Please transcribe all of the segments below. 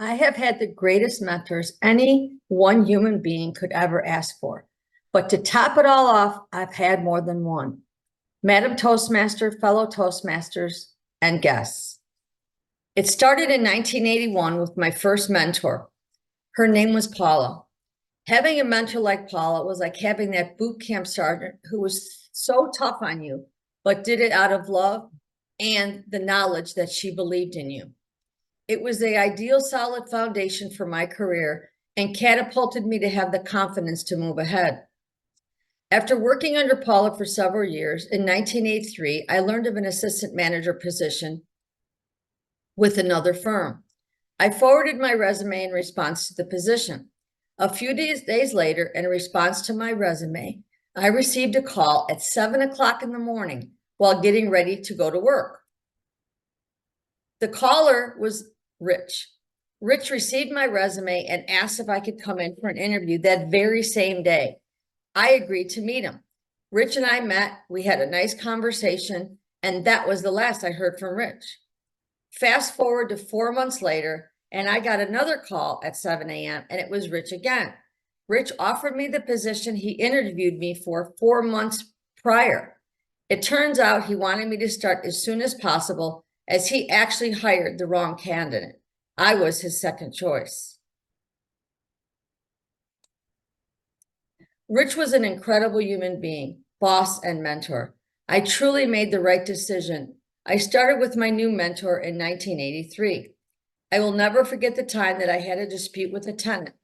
I have had the greatest mentors any one human being could ever ask for. But to top it all off, I've had more than one. Madam Toastmaster, fellow Toastmasters, and guests. It started in 1981 with my first mentor. Her name was Paula. Having a mentor like Paula was like having that boot camp sergeant who was so tough on you, but did it out of love and the knowledge that she believed in you. It was the ideal solid foundation for my career and catapulted me to have the confidence to move ahead. After working under Paula for several years, in 1983, I learned of an assistant manager position with another firm. I forwarded my resume in response to the position. A few days later, in response to my resume, I received a call at 7 o'clock in the morning while getting ready to go to work. The caller was Rich. Rich received my resume and asked if I could come in for an interview that very same day. I agreed to meet him. Rich and I met, we had a nice conversation, and that was the last I heard from Rich. Fast forward to 4 months later, and I got another call at 7 a.m., and it was Rich again. Rich offered me the position he interviewed me for 4 months prior. It turns out he wanted me to start as soon as possible, as he actually hired the wrong candidate. I was his second choice. Rich was an incredible human being, boss, and mentor. I truly made the right decision. I started with my new mentor in 1983. I will never forget the time that I had a dispute with a tenant.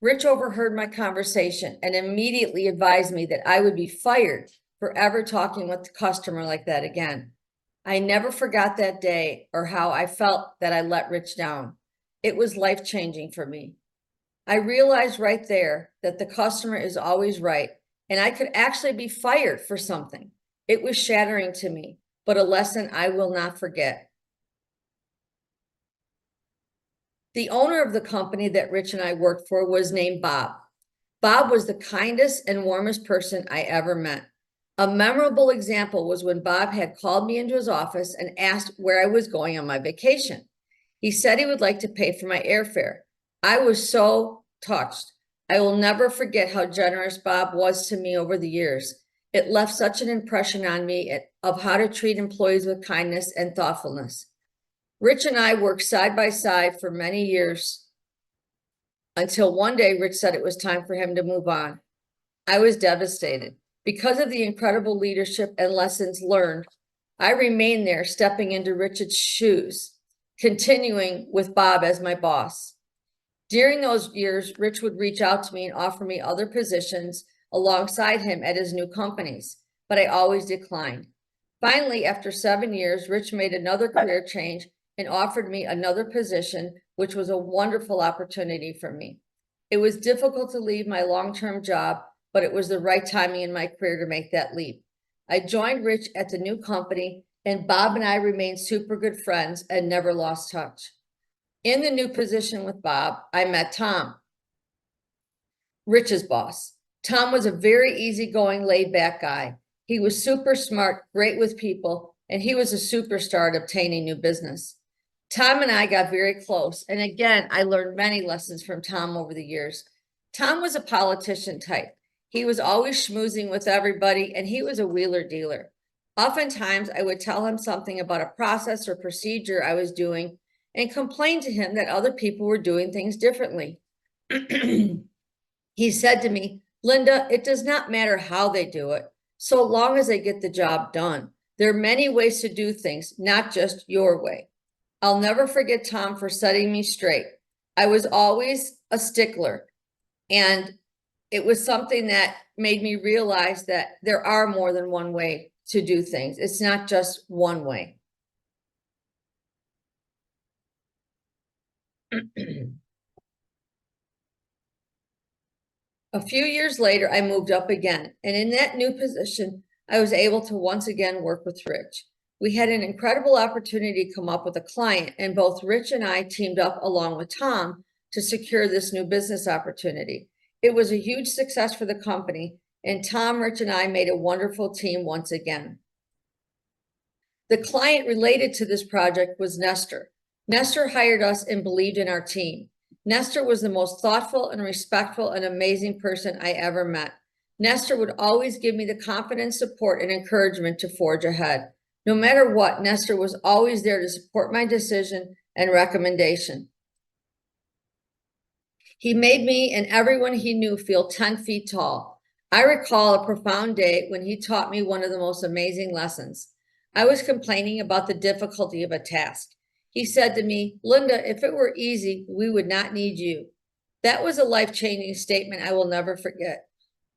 Rich overheard my conversation and immediately advised me that I would be fired for ever talking with the customer like that again. I never forgot that day or how I felt that I let Rich down. It was life-changing for me. I realized right there that the customer is always right, and I could actually be fired for something. It was shattering to me, but a lesson I will not forget. The owner of the company that Rich and I worked for was named Bob. Bob was the kindest and warmest person I ever met. A memorable example was when Bob had called me into his office and asked where I was going on my vacation. He said he would like to pay for my airfare. I was so touched. I will never forget how generous Bob was to me over the years. It left such an impression on me of how to treat employees with kindness and thoughtfulness. Rich and I worked side by side for many years until one day Rich said it was time for him to move on. I was devastated. Because of the incredible leadership and lessons learned, I remained there, stepping into Rich's shoes, continuing with Bob as my boss. During those years, Rich would reach out to me and offer me other positions alongside him at his new companies, but I always declined. Finally, after 7 years, Rich made another career change and offered me another position, which was a wonderful opportunity for me. It was difficult to leave my long-term job, but it was the right timing in my career to make that leap. I joined Rich at the new company, and Bob and I remained super good friends and never lost touch. In the new position with Bob, I met Tom, Rich's boss. Tom was a very easygoing, laid-back guy. He was super smart, great with people, and he was a superstar at obtaining new business. Tom and I got very close, and again, I learned many lessons from Tom over the years. Tom was a politician type. He was always schmoozing with everybody, and he was a wheeler dealer. Oftentimes, I would tell him something about a process or procedure I was doing and complain to him that other people were doing things differently. He said to me, "Linda, it does not matter how they do it, so long as they get the job done. There are many ways to do things, not just your way." I'll never forget Tom for setting me straight. I was always a stickler, and it was something that made me realize that there are more than one way to do things. It's not just one way. A few years later, I moved up again, and in that new position, I was able to once again work with Rich. We had an incredible opportunity to come up with a client, and both Rich and I teamed up along with Tom to secure this new business opportunity. It was a huge success for the company, and Tom, Rich, and I made a wonderful team once again. The client related to this project was Nestor. Nestor hired us and believed in our team. Nestor was the most thoughtful and respectful and amazing person I ever met. Nestor would always give me the confidence, support, and encouragement to forge ahead. No matter what, Nestor was always there to support my decision and recommendation. He made me and everyone he knew feel 10 feet tall. I recall a profound day when he taught me one of the most amazing lessons. I was complaining about the difficulty of a task. He said to me, "Linda, if it were easy, we would not need you." That was a life-changing statement I will never forget.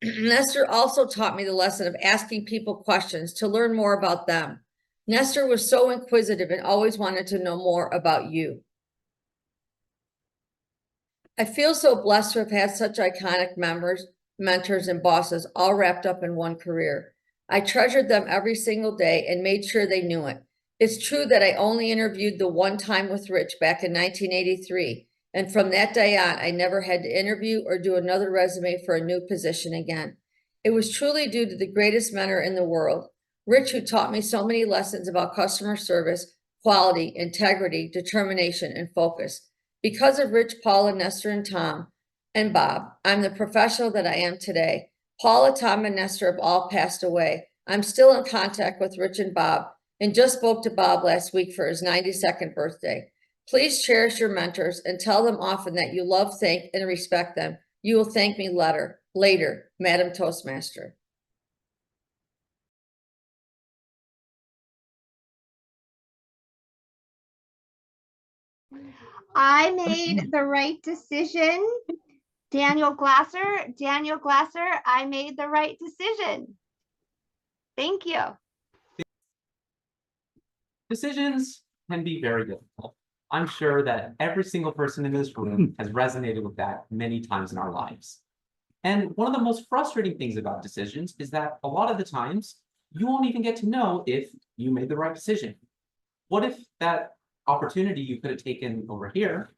Nestor also taught me the lesson of asking people questions to learn more about them. Nestor was so inquisitive and always wanted to know more about you. I feel so blessed to have had such iconic mentors, and bosses all wrapped up in one career. I treasured them every single day and made sure they knew it. It's true that I only interviewed the one time with Rich back in 1983, and from that day on, I never had to interview or do another resume for a new position again. It was truly due to the greatest mentor in the world, Rich, who taught me so many lessons about customer service, quality, integrity, determination, and focus. Because of Rich, Paula, Nestor, and Tom, and Bob, I'm the professional that I am today. Paula, Tom, and Nestor have all passed away. I'm still in contact with Rich and Bob, and just spoke to Bob last week for his 92nd birthday. Please cherish your mentors and tell them often that you love, thank, and respect them. You will thank me later, Madam Toastmaster. I made the right decision. Daniel Glasser, I made the right decision. Thank you. Decisions can be very difficult. I'm sure that every single person in this room has resonated with that many times in our lives. And one of the most frustrating things about decisions is that a lot of the times you won't even get to know if you made the right decision. What if that opportunity you could have taken over here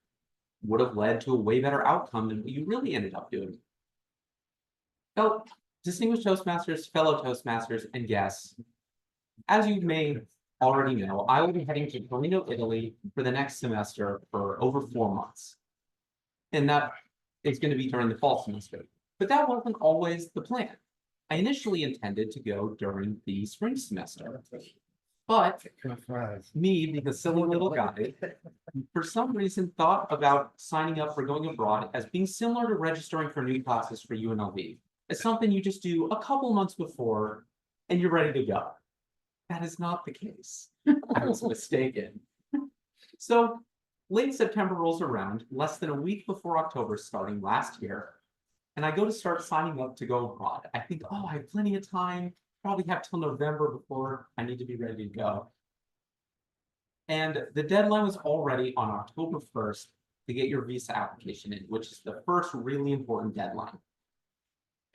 would have led to a way better outcome than what you really ended up doing? So, distinguished Toastmasters, fellow Toastmasters, and guests, as you may already know, I will be heading to Torino, Italy for the next semester for over 4 months. And that is going to be during the fall semester. But that wasn't always the plan. I initially intended to go during the spring semester. But me, being a silly little guy, for some reason thought about signing up for going abroad as being similar to registering for new classes for UNLV. It's something you just do a couple months before and you're ready to go. That is not the case. I was mistaken. So late September rolls around, less than a week before October starting last year, and I go to start signing up to go abroad. I think, oh, I have plenty of time, probably have till November before I need to be ready to go. And the deadline was already on October 1st to get your visa application in, which is the first really important deadline.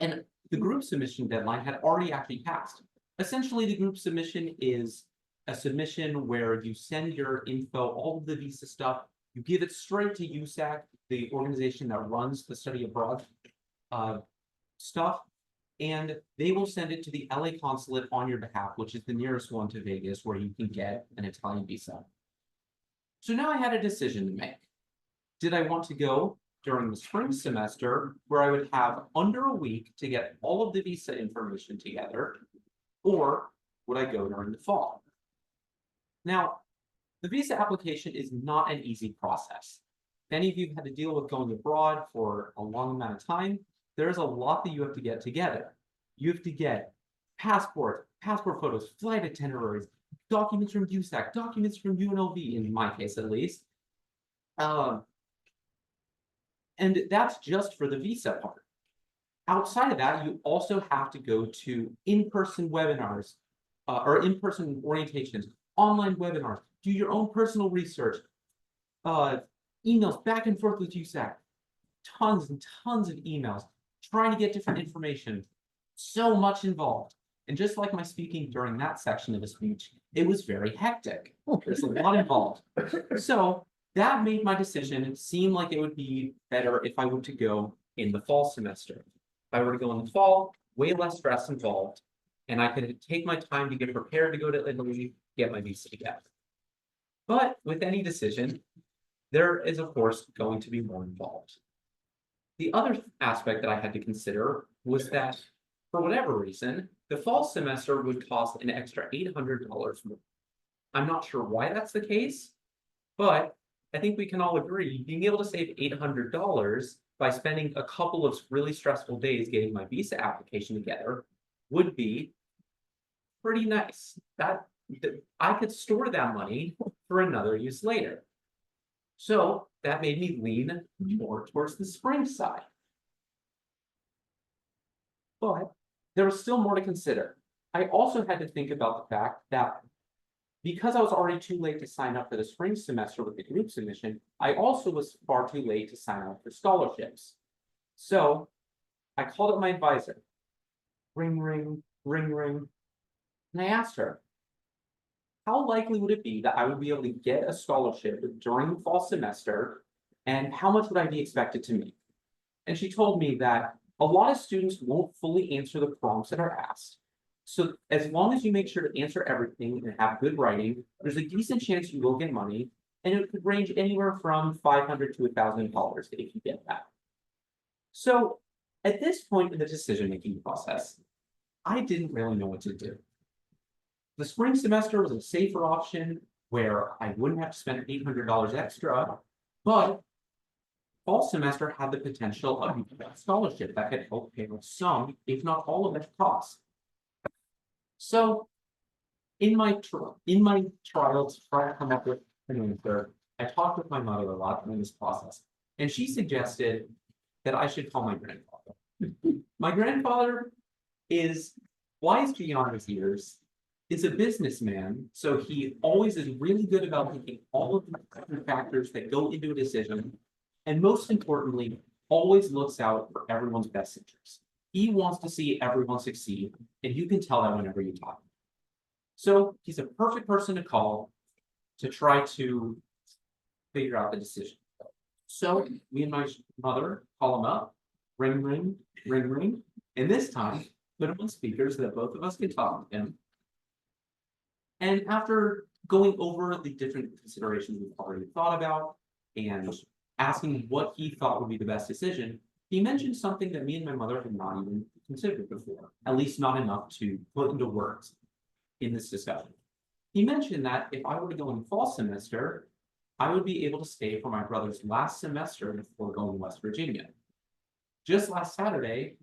And the group submission deadline had already actually passed. Essentially, the group submission is a submission where you send your info, all of the visa stuff, you give it straight to USAC, the organization that runs the study abroad stuff, and they will send it to the LA consulate on your behalf, which is the nearest one to Vegas where you can get an Italian visa. So now I had a decision to make. Did I want to go during the spring semester where I would have under a week to get all of the visa information together, or would I go during the fall? Now, the visa application is not an easy process. If any of you have had to deal with going abroad for a long amount of time, there's a lot that you have to get together. You have to get passport photos, flight itineraries, documents from USAC, documents from UNLV, in my case at least. And that's just for the visa part. Outside of that, you also have to go to in-person webinars or in-person orientations, online webinars, do your own personal research, emails back and forth with USAC, tons and tons of emails, trying to get different information, so much involved. And just like my speaking during that section of the speech, it was very hectic. There's a lot involved. So that made my decision seem like it would be better if I were to go in the fall semester. If I were to go in the fall, way less stress involved, and I could take my time to get prepared to go to Italy, get my visa together. But with any decision, there is, of course, going to be more involved. The other aspect that I had to consider was that, for whatever reason, the fall semester would cost an extra $800 more. I'm not sure why that's the case, but I think we can all agree being able to save $800 by spending a couple of really stressful days getting my visa application together would be pretty nice. That I could store that money for another use later. So that made me lean more towards the spring side. But there was still more to consider. I also had to think about the fact that because I was already too late to sign up for the spring semester with the group submission, I also was far too late to sign up for scholarships. So I called up my advisor. Ring, ring, ring, ring. And I asked her, how likely would it be that I would be able to get a scholarship during the fall semester, and how much would I be expected to make? And she told me that a lot of students won't fully answer the prompts that are asked. So as long as you make sure to answer everything and have good writing, there's a decent chance you will get money, and it could range anywhere from $500 to $1,000 if you get that. So at this point in the decision-making process, I didn't really know what to do. The spring semester was a safer option where I wouldn't have to spend $800 extra, but fall semester had the potential of a scholarship that could help pay off some, if not all of that cost. So in my trial to try to come up with an answer, I talked with my mother a lot during this process, and she suggested that I should call my grandfather. My grandfather is wise beyond his years, is a businessman, so he always is really good about thinking all of the different factors that go into a decision, and most importantly, always looks out for everyone's best interest. He wants to see everyone succeed, and you can tell that whenever you talk. So he's a perfect person to call to try to figure out the decision. So me and my mother call him up, ring, ring, ring, ring, and this time put him on speaker so that both of us can talk to him. And after going over the different considerations we've already thought about and asking what he thought would be the best decision, he mentioned something that me and my mother had not even considered before, at least not enough to put into words in this discussion. He mentioned that if I were to go in fall semester, I would be able to stay for my brother's last semester before going to West Virginia. Just last Saturday,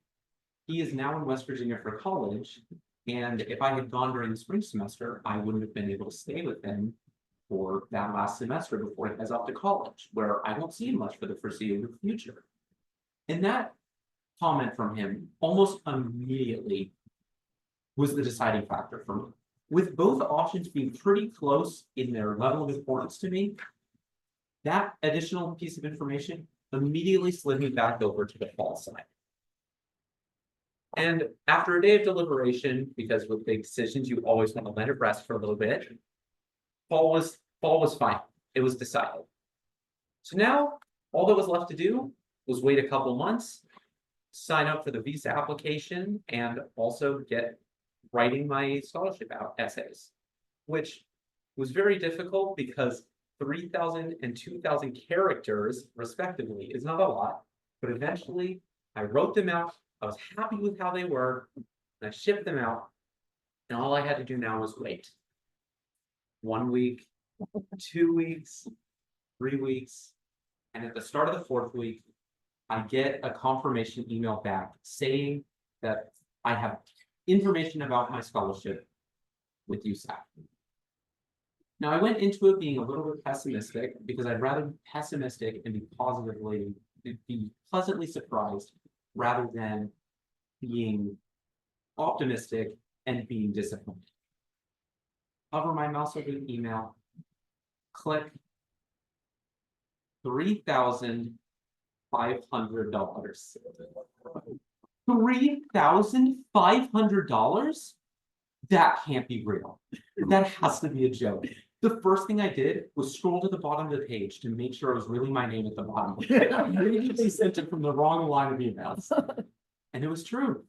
he is now in West Virginia for college, and if I had gone during the spring semester, I wouldn't have been able to stay with him for that last semester before he heads off to college, where I won't see him much for the foreseeable future. And that comment from him almost immediately was the deciding factor for me. With both options being pretty close in their level of importance to me, that additional piece of information immediately slid me back over to the fall side. And after a day of deliberation, because with big decisions, you always want to let it rest for a little bit, fall was fine. It was decided. So now all that was left to do was wait a couple months, sign up for the visa application, and also get writing my scholarship essays, which was very difficult because 3,000 and 2,000 characters, respectively, is not a lot. But eventually, I wrote them out. I was happy with how they were, and I shipped them out. And all I had to do now was wait. 1 week, 2 weeks, 3 weeks, and at the start of the 4th week, I get a confirmation email back saying that I have information about my scholarship with USAC. Now, I went into it being a little bit pessimistic because I'd rather be pessimistic and be pleasantly surprised rather than being optimistic and being disappointed. Hover my mouse over the email, click $3,500. $3,500? That can't be real. That has to be a joke. The first thing I did was scroll to the bottom of the page to make sure it was really my name at the bottom. They sent it from the wrong line of emails. And it was true.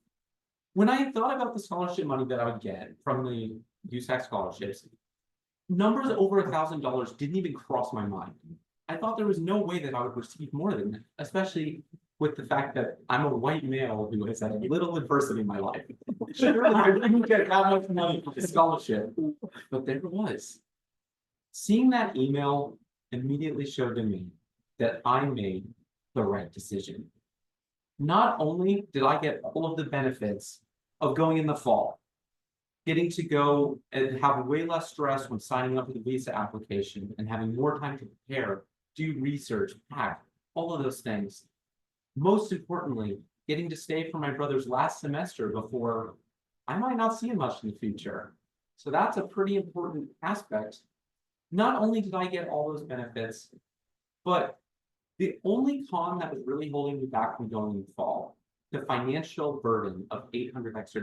When I had thought about the scholarship money that I would get from the USAC scholarships, numbers over $1,000 didn't even cross my mind. I thought there was no way that I would receive more than that, especially with the fact that I'm a white male who has had little adversity in my life. Surely I wouldn't get that much money for the scholarship, but there it was. Seeing that email immediately showed to me that I made the right decision. Not only did I get all of the benefits of going in the fall, getting to go and have way less stress when signing up for the visa application and having more time to prepare, do research, pack, all of those things. Most importantly, getting to stay for my brother's last semester before I might not see him much in the future. So that's a pretty important aspect. Not only did I get all those benefits, but the only con that was really holding me back from going in the fall, the financial burden of $800 extra,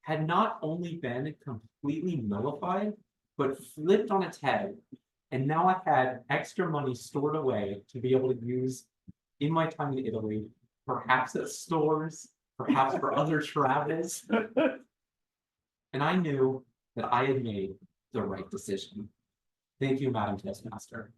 had not only been completely nullified, but flipped on its head. And now I had extra money stored away to be able to use in my time in Italy, perhaps at stores, perhaps for other travels. And I knew that I had made the right decision. Thank you, Madam Toastmaster.